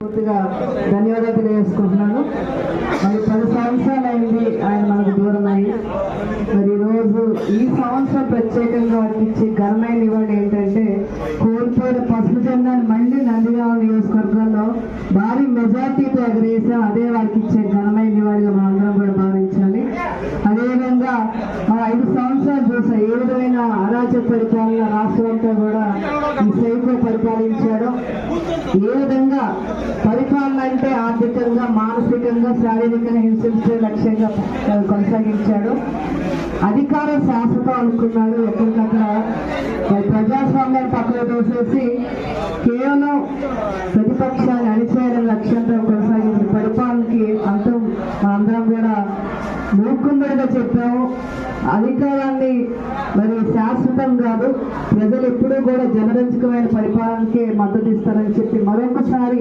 పూర్తిగా ధన్యవాదాలు తెలియజేసుకుంటున్నాను. మరి 10 సంవత్సరాలు అయింది ఆయన మనకు దూరం అయ్యి. మరి ఈరోజు ఈ సంవత్సరం ప్రత్యేకంగా వారికి ఇచ్చే ఘనమైన నివాళి ఏంటంటే, కోల్పోయిన పసుపు జెండాను మళ్ళీ నందిగామ నియోజకవర్గంలో భారీ మెజార్టీతో ఎగరేసాం. అదే వారికి ఇచ్చే ఘనమైన నివాళిగా మనందరం కూడా భావించాలి. అదేవిధంగా మన 5 సంవత్సరాలు చూసా ఏ విధమైన అరాచక పరిపాలన రాష్ట్రంతో కూడా ఈ సైకో పరిపాలించాడో, ఏ విధంగా పరిపాలన అంటే ఆర్థికంగా, మానసికంగా, శారీరకంగా హింసించే లక్ష్యంగా కొనసాగించాడు. అధికారం శాశ్వతం అనుకున్నాడు. ఎక్కడికక్కడ ప్రజాస్వామ్యాన్ని పక్కన తోసేసి కేవలం ప్రతిపక్షాన్ని అణిచేయాలనే లక్ష్యంతో కొనసాగించిన పరిపాలనకి అంతం అందరం కూడా మూకుమ్మడిగా చెప్పాము. అధికారాన్ని మరి శాశ్వతం కాదు, ప్రజలు ఎప్పుడూ కూడా జనరంజకమైన పరిపాలనకే మద్దతు ఇస్తారని చెప్పి మరొకసారి